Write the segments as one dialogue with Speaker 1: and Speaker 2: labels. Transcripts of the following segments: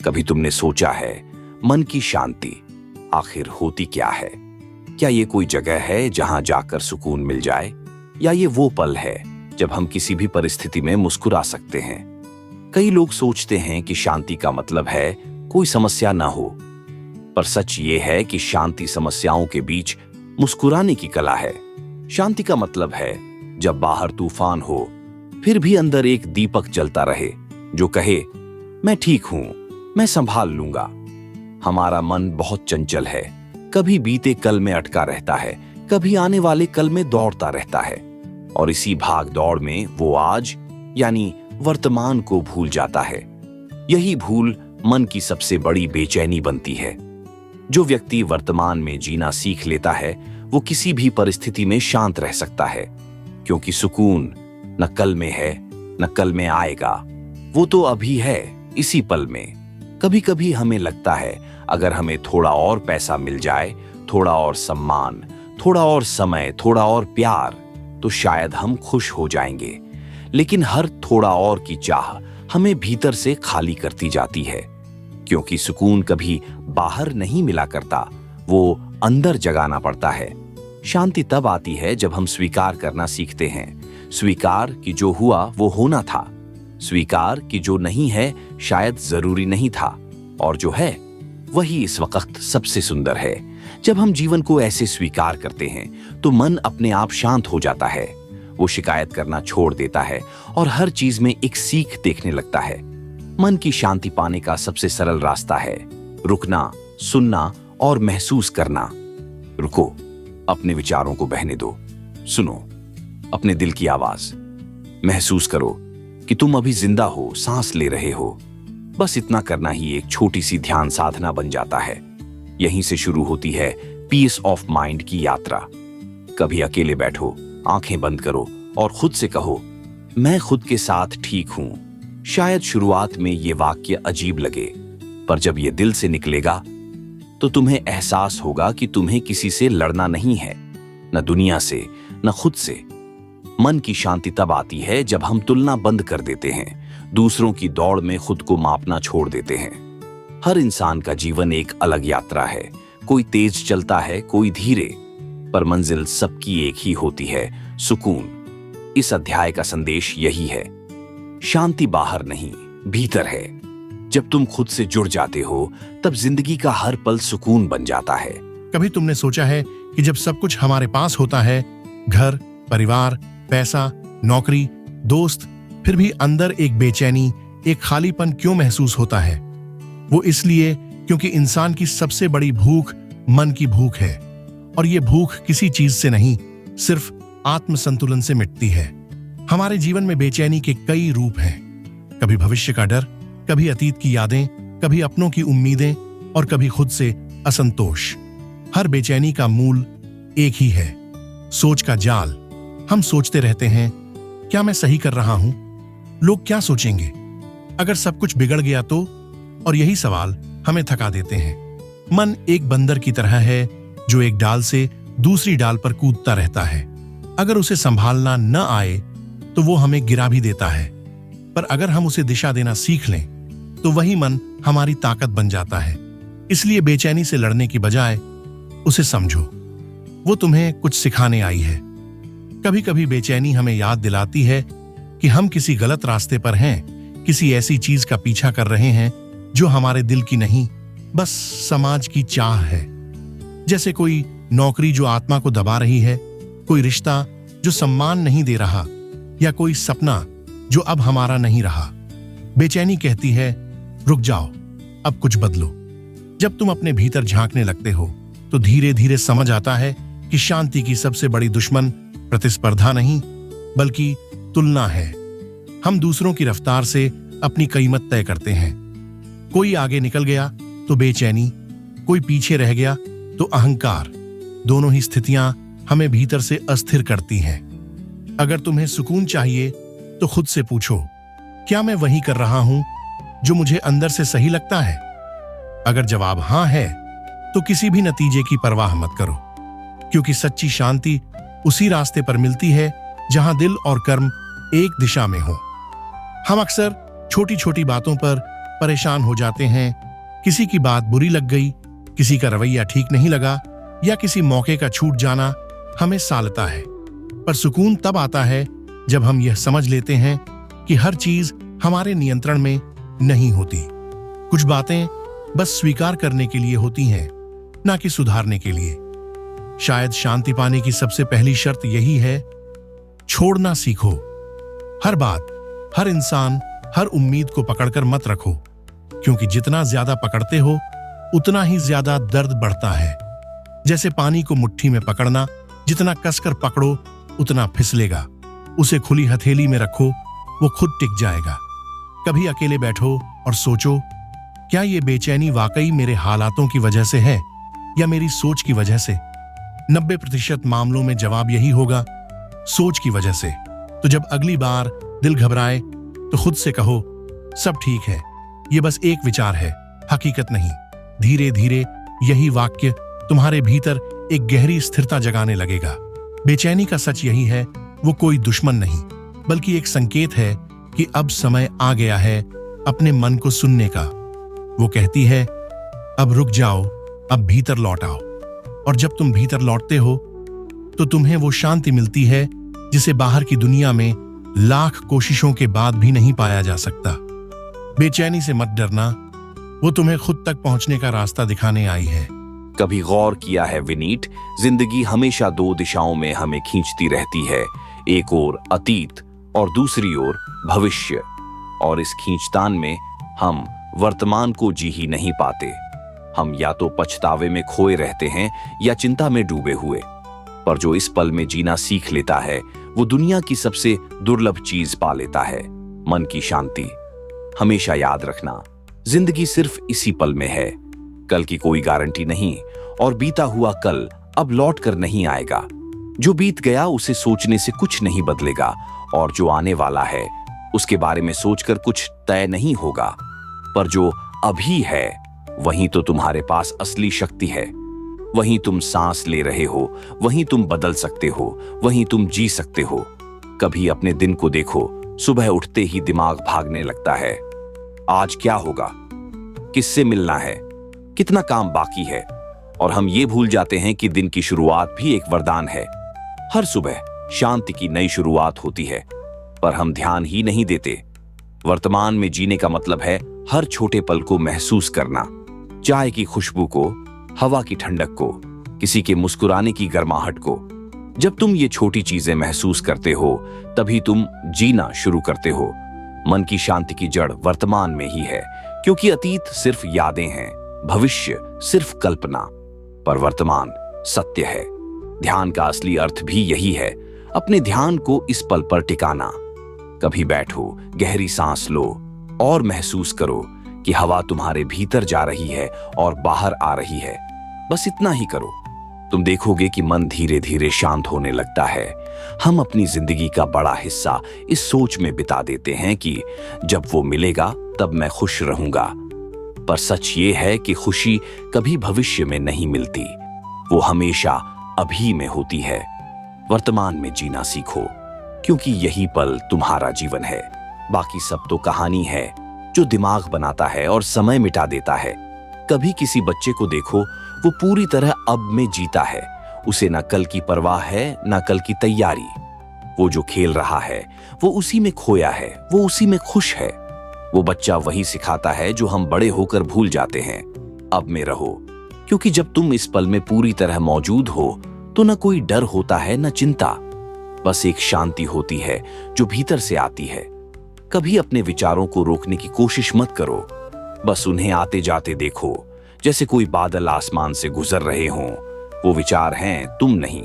Speaker 1: कभी तुमने सोचा है, मन की शांति आखिर होती क्या है? क्या ये कोई जगह है जहां जाकर सुकून मिल जाए, या ये वो पल है जब हम किसी भी परिस्थिति में मुस्कुरा सकते हैं? कई लोग सोचते हैं कि शांति का मतलब है कोई समस्या ना हो, पर सच ये है कि शांति समस्याओं के बीच मुस्कुराने की कला है। शांति का मतलब है जब बाहर तूफान हो, फिर भी अंदर एक दीपक जलता रहे जो कहे, मैं ठीक हूं, मैं संभाल लूंगा। हमारा मन बहुत चंचल है, कभी बीते कल में अटका रहता है, कभी आने वाले कल में दौड़ता रहता है, और इसी भाग दौड़ में वो आज यानी वर्तमान को भूल जाता है। यही भूल मन की सबसे बड़ी बेचैनी बनती है। जो व्यक्ति वर्तमान में जीना सीख लेता है वो किसी भी परिस्थिति में शांत रह सकता है, क्योंकि सुकून न कल में है न कल में आएगा, वो तो अभी है, इसी पल में। कभी कभी हमें लगता है अगर हमें थोड़ा और पैसा मिल जाए, थोड़ा और सम्मान, थोड़ा और समय, थोड़ा और प्यार, तो शायद हम खुश हो जाएंगे। लेकिन हर थोड़ा और की चाह हमें भीतर से खाली करती जाती है, क्योंकि सुकून कभी बाहर नहीं मिला करता, वो अंदर जगाना पड़ता है। शांति तब आती है जब हम स्वीकार करना सीखते हैं, स्वीकार कि जो हुआ वो होना था, स्वीकार कि जो नहीं है शायद जरूरी नहीं था, और जो है वही इस वक्त सबसे सुंदर है। जब हम जीवन को ऐसे स्वीकार करते हैं तो मन अपने आप शांत हो जाता है। वो शिकायत करना छोड़ देता है और हर चीज में एक सीख देखने लगता है। मन की शांति पाने का सबसे सरल रास्ता है रुकना, सुनना और महसूस करना। रुको, अपने विचारों को बहने दो, सुनो अपने दिल की आवाज, महसूस करो कि तुम अभी जिंदा हो, सांस ले रहे हो। बस इतना करना ही एक छोटी सी ध्यान साधना बन जाता है। यहीं से शुरू होती है पीस ऑफ माइंड की यात्रा। कभी अकेले बैठो, आंखें बंद करो और खुद से कहो, मैं खुद के साथ ठीक हूं। शायद शुरुआत में ये वाक्य अजीब लगे, पर जब ये दिल से निकलेगा तो तुम्हें एहसास होगा कि तुम्हें किसी से लड़ना नहीं है, न दुनिया से न खुद से। मन की शांति तब आती है जब हम तुलना बंद कर देते हैं, दूसरों की दौड़ में खुद को मापना छोड़ देते हैं। हर इंसान का जीवन एक अलग यात्रा है, कोई तेज चलता है, कोई धीरे, पर मंजिल सबकी एक ही होती है, सुकून। इस अध्याय का संदेश यही है, शांति बाहर नहीं भीतर है। जब तुम खुद से जुड़ जाते हो तब जिंदगी का हर पल सुकून बन जाता है।
Speaker 2: कभी तुमने सोचा है कि जब सब कुछ हमारे पास होता है, घर, परिवार, पैसा, नौकरी, दोस्त, फिर भी अंदर एक बेचैनी, एक खालीपन क्यों महसूस होता है? वो इसलिए क्योंकि इंसान की सबसे बड़ी भूख मन की भूख है, और ये भूख किसी चीज से नहीं, सिर्फ आत्म संतुलन से मिटती है। हमारे जीवन में बेचैनी के कई रूप हैं, कभी भविष्य का डर, कभी अतीत की यादें, कभी अपनों की उम्मीदें, और कभी खुद से असंतोष। हर बेचैनी का मूल एक ही है, सोच का जाल। हम सोचते रहते हैं, क्या मैं सही कर रहा हूं? लोग क्या सोचेंगे? अगर सब कुछ बिगड़ गया तो? और यही सवाल हमें थका देते हैं। मन एक बंदर की तरह है जो एक डाल से दूसरी डाल पर कूदता रहता है। अगर उसे संभालना न आए तो वो हमें गिरा भी देता है, पर अगर हम उसे दिशा देना सीख लें तो वही मन हमारी ताकत बन जाता है। इसलिए बेचैनी से लड़ने की बजाय उसे समझो, वो तुम्हें कुछ सिखाने आई है। कभी कभी बेचैनी हमें याद दिलाती है कि हम किसी गलत रास्ते पर हैं, किसी ऐसी चीज का पीछा कर रहे हैं जो हमारे दिल की नहीं, बस समाज की चाह है। जैसे कोई नौकरी जो आत्मा को दबा रही है, कोई रिश्ता जो सम्मान नहीं दे रहा, या कोई सपना जो अब हमारा नहीं रहा। बेचैनी कहती है, रुक जाओ, अब कुछ बदलो। जब तुम अपने भीतर झांकने लगते हो तो धीरे धीरे समझ आता है कि शांति की सबसे बड़ी दुश्मन प्रतिस्पर्धा नहीं बल्कि तुलना है। हम दूसरों की रफ्तार से अपनी कीमत तय करते हैं। कोई आगे निकल गया तो बेचैनी, कोई पीछे रह गया तो अहंकार। दोनों ही स्थितियां हमें भीतर से अस्थिर करती हैं। अगर तुम्हें सुकून चाहिए तो खुद से पूछो, क्या मैं वही कर रहा हूं जो मुझे अंदर से सही लगता है? अगर जवाब हां है तो किसी भी नतीजे की परवाह मत करो, क्योंकि सच्ची शांति उसी रास्ते पर मिलती है जहां दिल और कर्म एक दिशा में हो। हम अक्सर छोटी छोटी बातों पर परेशान हो जाते हैं, किसी की बात बुरी लग गई, किसी का रवैया ठीक नहीं लगा या किसी मौके का छूट जाना हमें सालता है। पर सुकून तब आता है जब हम यह समझ लेते हैं कि हर चीज हमारे नियंत्रण में नहीं होती। कुछ बातें बस स्वीकार करने के लिए होती हैं, ना कि सुधारने के लिए। शायद शांति पाने की सबसे पहली शर्त यही है, छोड़ना सीखो। हर बात, हर इंसान, हर उम्मीद को पकड़कर मत रखो, क्योंकि जितना ज्यादा पकड़ते हो उतना ही ज्यादा दर्द बढ़ता है। जैसे पानी को मुट्ठी में पकड़ना, जितना कसकर पकड़ो उतना फिसलेगा। उसे खुली हथेली में रखो, वो खुद टिक जाएगा। कभी अकेले बैठो और सोचो, क्या ये बेचैनी वाकई मेरे हालातों की वजह से है या मेरी सोच की वजह से? 90% मामलों में जवाब यही होगा, सोच की वजह से। तो जब अगली बार दिल घबराए तो खुद से कहो, सब ठीक है, ये बस एक विचार है, हकीकत नहीं। धीरे धीरे यही वाक्य तुम्हारे भीतर एक गहरी स्थिरता जगाने लगेगा। बेचैनी का सच यही है, वो कोई दुश्मन नहीं, बल्कि एक संकेत है कि अब समय आ गया है अपने मन को सुनने का। वो कहती है, अब रुक जाओ, अब भीतर लौट आओ। और जब तुम भीतर लौटते हो तो तुम्हें वो शांति मिलती है जिसे बाहर की दुनिया में लाख कोशिशों के बाद भी नहीं पाया जा सकता। बेचैनी से मत डरना, वो तुम्हें खुद तक पहुंचने का रास्ता दिखाने आई है।
Speaker 1: कभी गौर किया है विनीत, जिंदगी हमेशा दो दिशाओं में हमें खींचती रहती है, एक ओर अतीत और दूसरी ओर भविष्य। और इस खींचतान में हम वर्तमान को जी ही नहीं पाते। हम या तो पछतावे में खोए रहते हैं या चिंता में डूबे हुए। पर जो इस पल में जीना सीख लेता है, वो दुनिया की सबसे दुर्लभ चीज पा लेता है, मन की शांति। हमेशा याद रखना, जिंदगी सिर्फ इसी पल में है, कल की कोई गारंटी नहीं, और बीता हुआ कल अब लौट कर नहीं आएगा। जो बीत गया उसे सोचने से कुछ नहीं बदलेगा, और जो आने वाला है उसके बारे में सोचकर कुछ तय नहीं होगा। पर जो अभी है वहीं तो तुम्हारे पास असली शक्ति है। वहीं तुम सांस ले रहे हो, वहीं तुम बदल सकते हो, वहीं तुम जी सकते हो। कभी अपने दिन को देखो, सुबह उठते ही दिमाग भागने लगता है, आज क्या होगा, किससे मिलना है, कितना काम बाकी है। और हम ये भूल जाते हैं कि दिन की शुरुआत भी एक वरदान है। हर सुबह शांति की नई शुरुआत होती है, पर हम ध्यान ही नहीं देते। वर्तमान में जीने का मतलब है हर छोटे पल को महसूस करना, चाय की खुशबू को, हवा की ठंडक को, किसी के मुस्कुराने की गर्माहट को। जब तुम ये छोटी चीजें महसूस करते हो, तभी तुम जीना शुरू करते हो। मन की शांति की जड़ वर्तमान में ही है, क्योंकि अतीत सिर्फ यादें हैं, भविष्य सिर्फ कल्पना, पर वर्तमान सत्य है। ध्यान का असली अर्थ भी यही है, अपने ध्यान को इस पल पर टिकाना। कभी बैठो, गहरी सांस लो और महसूस करो कि हवा तुम्हारे भीतर जा रही है और बाहर आ रही है। बस इतना ही करो, तुम देखोगे कि मन धीरे धीरे शांत होने लगता है। हम अपनी जिंदगी का बड़ा हिस्सा इस सोच में बिता देते हैं कि जब वो मिलेगा तब मैं खुश रहूंगा। पर सच ये है कि खुशी कभी भविष्य में नहीं मिलती, वो हमेशा अभी में होती है। वर्तमान में जीना सीखो, क्योंकि यही पल तुम्हारा जीवन है। बाकी सब तो कहानी है जो दिमाग बनाता है और समय मिटा देता है। कभी किसी बच्चे को देखो, वो पूरी तरह अब में जीता है। उसे ना कल की परवाह है, ना कल की तैयारी। वो जो खेल रहा है वो उसी में खोया है, वो उसी में खुश है। वो बच्चा वही सिखाता है जो हम बड़े होकर भूल जाते हैं। अब में रहो, क्योंकि जब तुम इस पल में पूरी तरह मौजूद हो तो न कोई डर होता है, न चिंता। बस एक शांति होती है जो भीतर से आती है। कभी अपने विचारों को रोकने की कोशिश मत करो, बस उन्हें आते जाते देखो, जैसे कोई बादल आसमान से गुजर रहे हों। वो विचार हैं, तुम नहीं।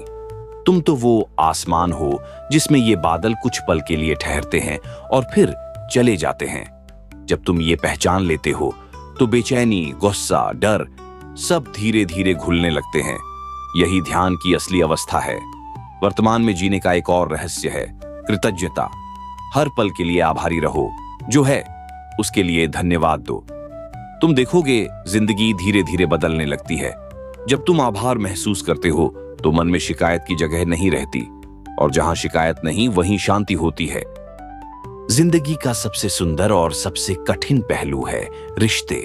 Speaker 1: तुम तो वो आसमान हो जिसमें ये बादल कुछ पल के लिए ठहरते हैं और फिर चले जाते हैं। जब तुम ये पहचान लेते हो तो बेचैनी, गुस्सा, डर सब धीरे धीरे घुलने लगते हैं। यही ध्यान की असली अवस्था है। वर्तमान में जीने का एक और रहस्य है कृतज्ञता। हर पल के लिए आभारी रहो, जो है उसके लिए धन्यवाद दो। तुम देखोगे जिंदगी धीरे धीरे बदलने लगती है। जब तुम आभार महसूस करते हो तो मन में शिकायत की जगह नहीं रहती, और जहां शिकायत नहीं वहीं शांति होती है। जिंदगी का सबसे सुंदर और सबसे कठिन पहलू है रिश्ते।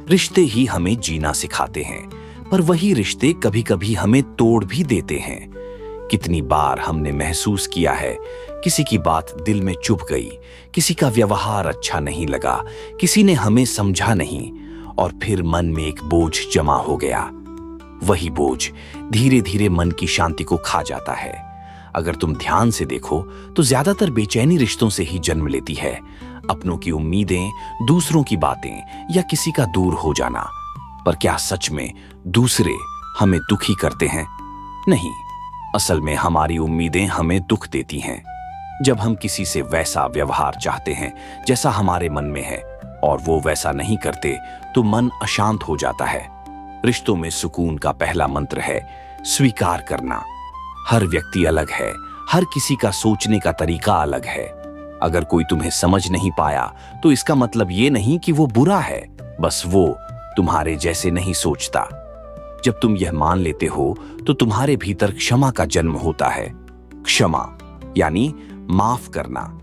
Speaker 1: रिश्ते ही हमें जीना सिखाते हैं, पर वही रिश्ते कभी कभी हमें तोड़ भी देते हैं। कितनी बार हमने महसूस किया है किसी की बात दिल में चुभ गई, किसी का व्यवहार अच्छा नहीं लगा, किसी ने हमें समझा नहीं, और फिर मन में एक बोझ जमा हो गया। वही बोझ धीरे धीरे मन की शांति को खा जाता है। अगर तुम ध्यान से देखो तो ज्यादातर बेचैनी रिश्तों से ही जन्म लेती है। अपनों की उम्मीदें, दूसरों की बातें या किसी का दूर हो जाना। पर क्या सच में दूसरे हमें दुखी करते हैं? नहीं, असल में हमारी उम्मीदें हमें दुख देती हैं। जब हम किसी से वैसा व्यवहार चाहते हैं जैसा हमारे मन में है और वो वैसा नहीं करते तो मन अशांत हो जाता है। रिश्तों में सुकून का पहला मंत्र है स्वीकार करना। हर व्यक्ति अलग है, हर किसी का सोचने का तरीका अलग है। अगर कोई तुम्हें समझ नहीं पाया तो इसका मतलब ये नहीं कि वो बुरा है, बस वो तुम्हारे जैसे नहीं सोचता। जब तुम यह मान लेते हो तो तुम्हारे भीतर क्षमा का जन्म होता है। क्षमा यानी माफ करना।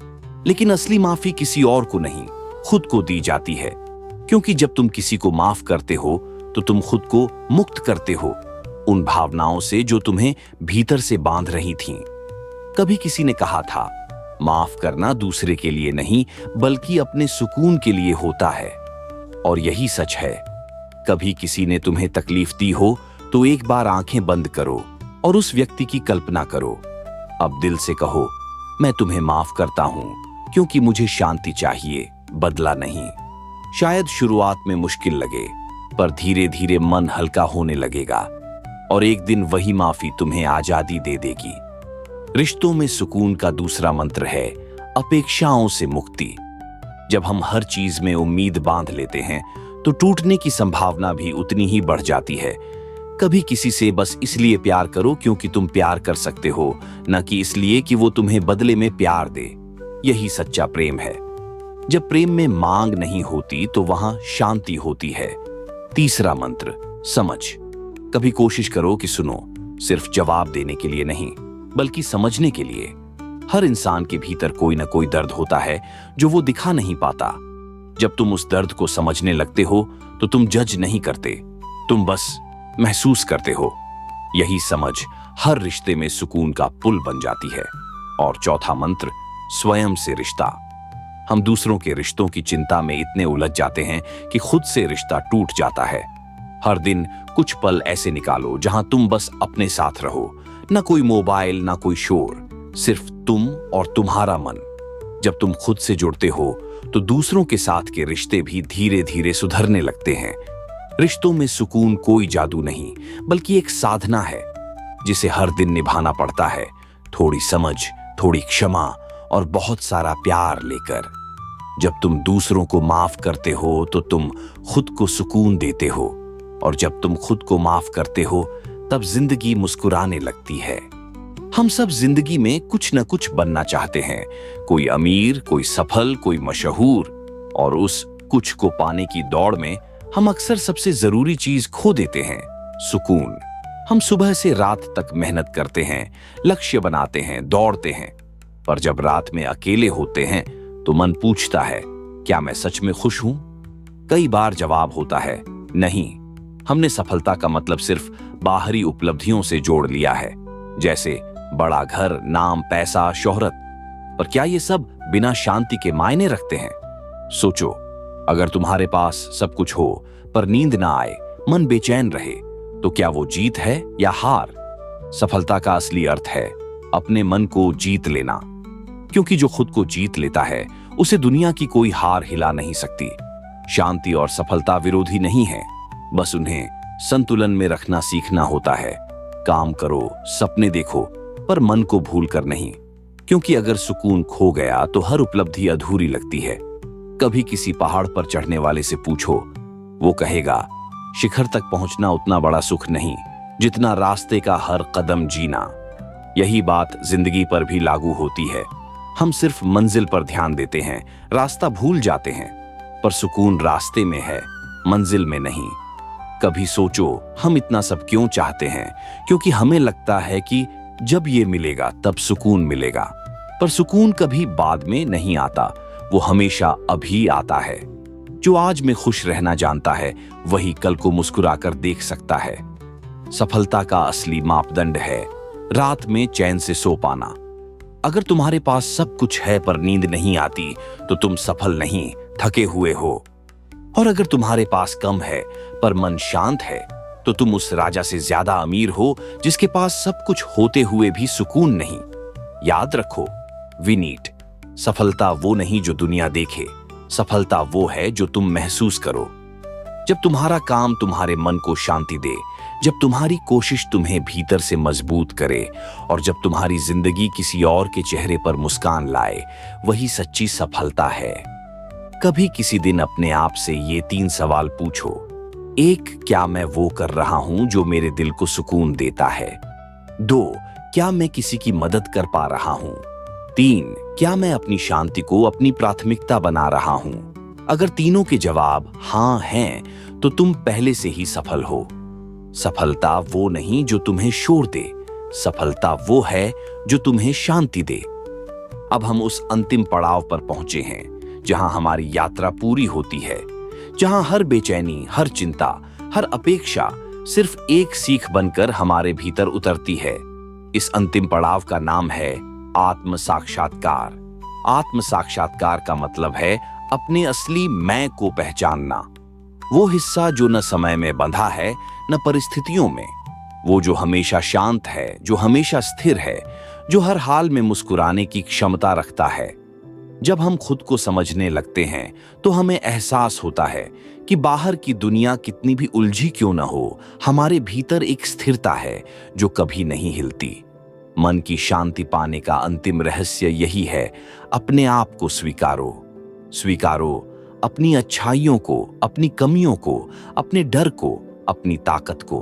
Speaker 1: लेकिन असली माफी किसी और को नहीं, खुद को दी जाती है। क्योंकि जब तुम किसी को माफ करते हो तो तुम खुद को मुक्त करते हो उन भावनाओं से जो तुम्हें भीतर से बांध रही थीं। कभी किसी ने कहा था, माफ करना दूसरे के लिए नहीं बल्कि अपने सुकून के लिए होता है। और यही सच है। कभी किसी ने तुम्हें तकलीफ दी हो तो एक बार आंखें बंद करो और उस व्यक्ति की कल्पना करो। अब दिल से कहो, मैं तुम्हें माफ करता हूं क्योंकि मुझे शांति चाहिए, बदला नहीं। शायद शुरुआत में मुश्किल लगे, पर धीरे धीरे मन हल्का होने लगेगा और एक दिन वही माफी तुम्हें आजादी दे देगी। रिश्तों में सुकून का दूसरा मंत्र है अपेक्षाओं से मुक्ति। जब हम हर चीज में उम्मीद बांध लेते हैं तो टूटने की संभावना भी उतनी ही बढ़ जाती है। कभी किसी से बस इसलिए प्यार करो क्योंकि तुम प्यार कर सकते हो, न कि इसलिए कि वो तुम्हें बदले में प्यार दे। यही सच्चा प्रेम है। जब प्रेम में मांग नहीं होती तो वहां शांति होती है। तीसरा मंत्र समझ। कभी कोशिश करो कि सुनो, सिर्फ जवाब देने के लिए नहीं बल्कि समझने के लिए। हर इंसान के भीतर कोई ना कोई दर्द होता है जो वो दिखा नहीं पाता। जब तुम उस दर्द को समझने लगते हो तो तुम जज नहीं करते, तुम बस महसूस करते हो। यही समझ हर रिश्ते में सुकून का पुल बन जाती है। और चौथा मंत्र स्वयं से रिश्ता। हम दूसरों के रिश्तों की चिंता में इतने उलझ जाते हैं कि खुद से रिश्ता टूट जाता है। हर दिन कुछ पल ऐसे निकालो जहां तुम बस अपने साथ रहो, ना कोई मोबाइल, ना कोई शोर, सिर्फ तुम और तुम्हारा मन। जब तुम खुद से जुड़ते हो तो दूसरों के साथ के रिश्ते भी धीरे धीरे सुधरने लगते हैं। रिश्तों में सुकून कोई जादू नहीं बल्कि एक साधना है जिसे हर दिन निभाना पड़ता है, थोड़ी समझ, थोड़ी क्षमा और बहुत सारा प्यार लेकर। जब तुम दूसरों को माफ करते हो तो तुम खुद को सुकून देते हो, और जब तुम खुद को माफ करते हो तब जिंदगी मुस्कुराने लगती है। हम सब जिंदगी में कुछ न कुछ बनना चाहते हैं, कोई अमीर, कोई सफल, कोई मशहूर, और उस कुछ को पाने की दौड़ में हम अक्सर सबसे जरूरी चीज खो देते हैं, सुकून। हम सुबह से रात तक मेहनत करते हैं, लक्ष्य बनाते हैं, दौड़ते हैं, पर जब रात में अकेले होते हैं तो मन पूछता है, क्या मैं सच में खुश हूं? कई बार जवाब होता है, नहीं। हमने सफलता का मतलब सिर्फ बाहरी उपलब्धियों से जोड़ लिया है, जैसे बड़ा घर, नाम, पैसा, शोहरत। पर क्या ये सब बिना शांति के मायने रखते हैं? सोचो, अगर तुम्हारे पास सब कुछ हो पर नींद ना आए, मन बेचैन रहे, तो क्या वो जीत है या हार? सफलता का असली अर्थ है अपने मन को जीत लेना, क्योंकि जो खुद को जीत लेता है उसे दुनिया की कोई हार हिला नहीं सकती। शांति और सफलता विरोधी नहीं है, बस उन्हें संतुलन में रखना सीखना होता है। काम करो, सपने देखो, पर मन को भूल कर नहीं, क्योंकि अगर सुकून खो गया तो हर उपलब्धि अधूरी लगती है। कभी किसी पहाड़ पर चढ़ने वाले से पूछो, वो कहेगा, शिखर तक पहुंचना उतना बड़ा सुख नहीं जितना रास्ते का हर कदम जीना। यही बात जिंदगी पर भी लागू होती है। हम सिर्फ मंजिल पर ध्यान देते हैं, रास्ता भूल जाते हैं, पर सुकून रास्ते में है, मंजिल में नहीं। कभी सोचो, हम इतना सब क्यों चाहते हैं? क्योंकि हमें लगता है कि जब ये मिलेगा तब सुकून मिलेगा, पर सुकून कभी बाद में नहीं आता, वो हमेशा अभी आता है। जो आज में खुश रहना जानता है वही कल को मुस्कुराकर देख सकता है। सफलता का असली मापदंड है रात में चैन से सो पाना। अगर तुम्हारे पास सब कुछ है पर नींद नहीं आती तो तुम सफल नहीं, थके हुए हो। और अगर तुम्हारे पास कम है पर मन शांत है तो तुम उस राजा से ज्यादा अमीर हो जिसके पास सब कुछ होते हुए भी सुकून नहीं। याद रखो विनीत, सफलता वो नहीं जो दुनिया देखे, सफलता वो है जो तुम महसूस करो। जब तुम्हारा काम तुम्हारे मन को शांति दे, जब तुम्हारी कोशिश तुम्हें भीतर से मजबूत करे और जब तुम्हारी जिंदगी किसी और के चेहरे पर मुस्कान लाए, वही सच्ची सफलता है। कभी किसी दिन अपने आप से ये 3 सवाल पूछो। 1, क्या मैं वो कर रहा हूं जो मेरे दिल को सुकून देता है? 2, क्या मैं किसी की मदद कर पा रहा हूं? 3, क्या मैं अपनी शांति को अपनी प्राथमिकता बना रहा हूं? अगर तीनों के जवाब हां हैं तो तुम पहले से ही सफल हो। सफलता वो नहीं जो तुम्हें शोर दे, सफलता वो है जो तुम्हें शांति दे। अब हम उस अंतिम पड़ाव पर पहुंचे हैं जहां हमारी यात्रा पूरी होती है, जहां हर बेचैनी, हर चिंता, हर अपेक्षा सिर्फ एक सीख बनकर हमारे भीतर उतरती है। इस अंतिम पड़ाव का नाम है आत्म साक्षात्कार। आत्म साक्षात्कार का मतलब है अपने असली मैं को पहचानना। वो हिस्सा जो न समय में बंधा है न परिस्थितियों में, वो जो हमेशा शांत है, जो हमेशा स्थिर है, जो हर हाल में मुस्कुराने की क्षमता रखता है। जब हम खुद को समझने लगते हैं तो हमें एहसास होता है कि बाहर की दुनिया कितनी भी उलझी क्यों न हो, हमारे भीतर एक स्थिरता है जो कभी नहीं हिलती। मन की शांति पाने का अंतिम रहस्य यही है, अपने आप को स्वीकारो। स्वीकारो अपनी अच्छाइयों को, अपनी कमियों को, अपने डर को, अपनी ताकत को।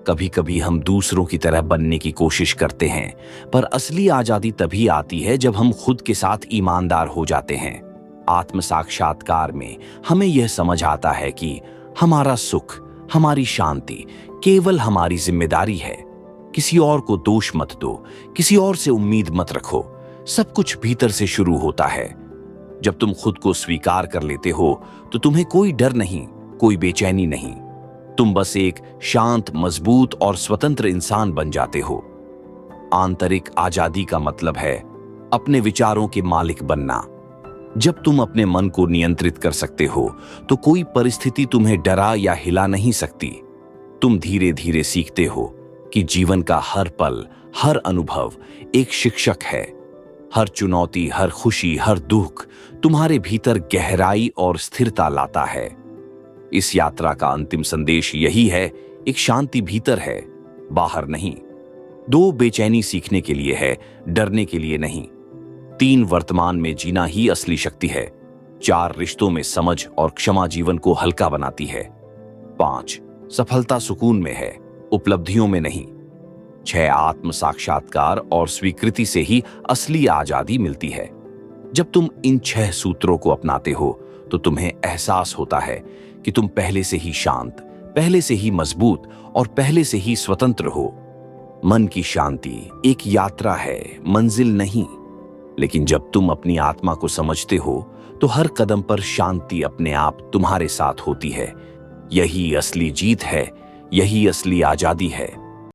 Speaker 1: कभी कभी हम दूसरों की तरह बनने की कोशिश करते हैं, पर असली आजादी तभी आती है जब हम खुद के साथ ईमानदार हो जाते हैं। आत्म साक्षात्कार में हमें यह समझ आता है कि हमारा सुख, हमारी शांति केवल हमारी जिम्मेदारी है। किसी और को दोष मत दो, किसी और से उम्मीद मत रखो। सब कुछ भीतर से शुरू होता है। जब तुम खुद को स्वीकार कर लेते हो तो तुम्हें कोई डर नहीं, कोई बेचैनी नहीं। तुम बस एक शांत, मजबूत और स्वतंत्र इंसान बन जाते हो। आंतरिक आजादी का मतलब है अपने विचारों के मालिक बनना। जब तुम अपने मन को नियंत्रित कर सकते हो तो कोई परिस्थिति तुम्हें डरा या हिला नहीं सकती। तुम धीरे धीरे सीखते हो कि जीवन का हर पल, हर अनुभव एक शिक्षक है। हर चुनौती, हर खुशी, हर दुख तुम्हारे भीतर गहराई और स्थिरता लाता है। इस यात्रा का अंतिम संदेश यही है, एक शांति भीतर है, बाहर नहीं। 2, बेचैनी सीखने के लिए है, डरने के लिए नहीं। 3, वर्तमान में जीना ही असली शक्ति है। 4, रिश्तों में समझ और क्षमा जीवन को हल्का बनाती है। 5, सफलता सुकून में है, उपलब्धियों में नहीं। 6, आत्म साक्षात्कार और स्वीकृति से ही असली आजादी मिलती है। जब तुम इन 6 सूत्रों को अपनाते हो तो तुम्हें एहसास होता है कि तुम पहले से ही शांत, पहले से ही मजबूत और पहले से ही स्वतंत्र हो। मन की शांति एक यात्रा है, मंजिल नहीं। लेकिन जब तुम अपनी आत्मा को समझते हो तो हर कदम पर शांति अपने आप तुम्हारे साथ होती है। यही असली जीत है, यही असली आजादी है।